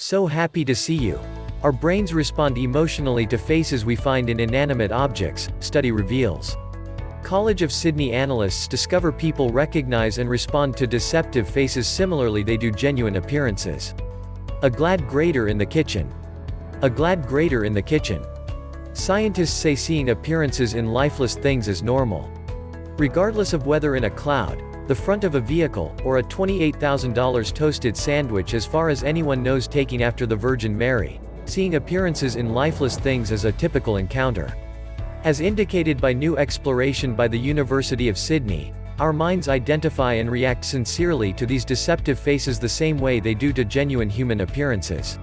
So happy to see you. Our brains respond emotionally to faces we find in inanimate objects, study reveals. College of Sydney analysts discover people recognize and respond to deceptive faces similarly they do genuine appearances. A glad grater in the kitchen. A glad grater in the kitchen. Scientists say seeing appearances in lifeless things is normal. Regardless of whether in a cloud, the front of a vehicle, or a $28,000 toasted sandwich, as far as anyone knows, taking after the Virgin Mary, seeing appearances in lifeless things is a typical encounter. As indicated by new exploration by the University of Sydney, our minds identify and react sincerely to these deceptive faces the same way they do to genuine human appearances.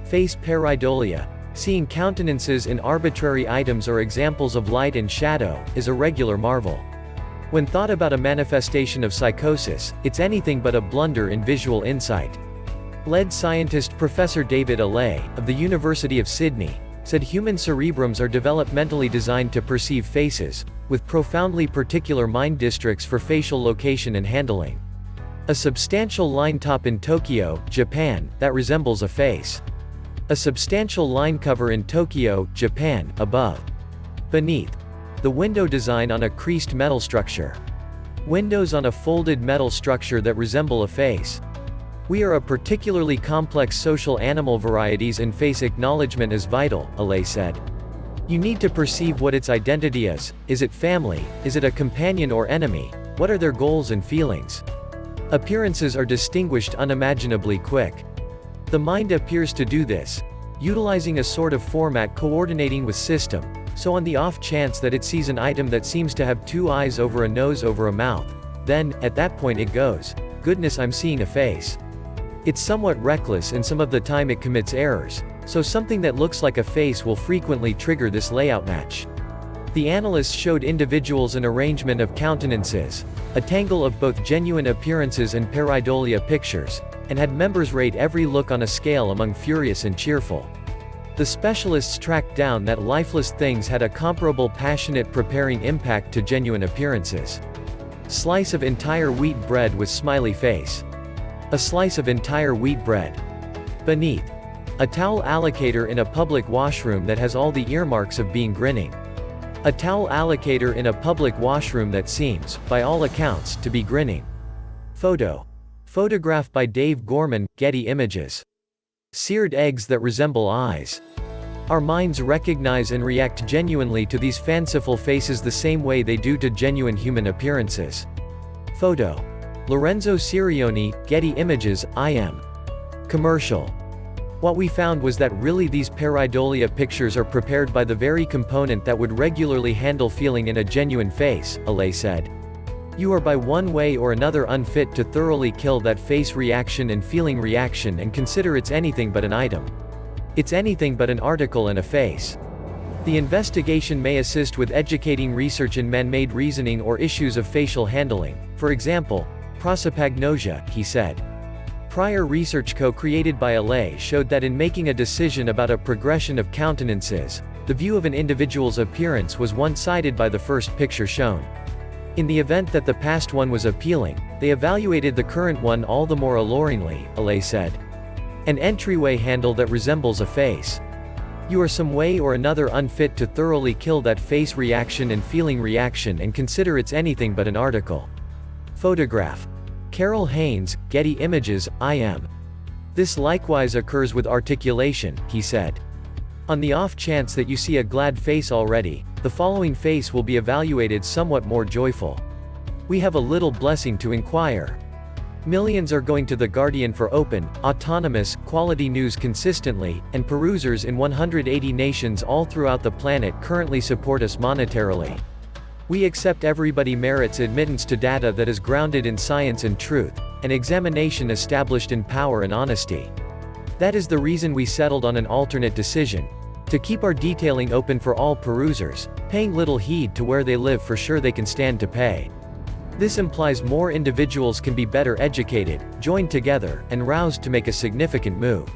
Face pareidolia, seeing countenances in arbitrary items or examples of light and shadow, is a regular marvel. When thought about a manifestation of psychosis, it's anything but a blunder in visual insight. Lead scientist Professor David Allais, of the University of Sydney, said human cerebrums are developmentally designed to perceive faces, with profoundly particular mind districts for facial location and handling. A substantial line top in Tokyo, Japan, that resembles a face. A substantial line cover in Tokyo, Japan, above. Beneath. The window design on a creased metal structure. Windows on a folded metal structure that resemble a face. We are a particularly complex social animal. Varieties in face acknowledgement is vital, Allais said. You need to perceive what its identity is. Is it family? Is it a companion or enemy? What are their goals and feelings? Appearances are distinguished unimaginably quick. The mind appears to do this, utilizing a sort of format coordinating with system, so on the off chance that it sees an item that seems to have two eyes over a nose over a mouth, then, at that point it goes, goodness, I'm seeing a face. It's somewhat reckless, and some of the time it commits errors, so something that looks like a face will frequently trigger this layout match. The analysts showed individuals an arrangement of countenances, a tangle of both genuine appearances and pareidolia pictures, and had members rate every look on a scale among furious and cheerful. The specialists tracked down that lifeless things had a comparable passionate preparing impact to genuine appearances. Slice of entire wheat bread with smiley face. A slice of entire wheat bread. Beneath. A towel allocator in a public washroom that has all the earmarks of being grinning. A towel allocator in a public washroom that seems, by all accounts, to be grinning. Photo. Photograph by Dave Gorman, Getty Images. Seared eggs that resemble eyes. Our minds recognize and react genuinely to these fanciful faces the same way they do to genuine human appearances. Photo. Lorenzo Sirioni, Getty Images, IM. Commercial. What we found was that really these pareidolia pictures are prepared by the very component that would regularly handle feeling in a genuine face, Allais said. You are by one way or another unfit to thoroughly kill that face reaction and feeling reaction and consider it's anything but an item. It's anything but an article and a face. The investigation may assist with educating research in man-made reasoning or issues of facial handling, for example, prosopagnosia, he said. Prior research co-created by Allais showed that in making a decision about a progression of countenances, the view of an individual's appearance was one-sided by the first picture shown. In the event that the past one was appealing, they evaluated the current one all the more alluringly, Allais said. An entryway handle that resembles a face. You are some way or another unfit to thoroughly kill that face reaction and feeling reaction and consider it's anything but an article. Photograph. Carol Haynes, Getty Images, IM. This likewise occurs with articulation, he said. On the off chance that you see a glad face already, the following face will be evaluated somewhat more joyful. We have a little blessing to inquire. Millions are going to The Guardian for open, autonomous, quality news consistently, and perusers in 180 nations all throughout the planet currently support us monetarily. We accept everybody merits admittance to data that is grounded in science and truth, an examination established in power and honesty. That is the reason we settled on an alternate decision. To keep our detailing open for all perusers, paying little heed to where they live, for sure they can stand to pay. This implies more individuals can be better educated, joined together, and roused to make a significant move.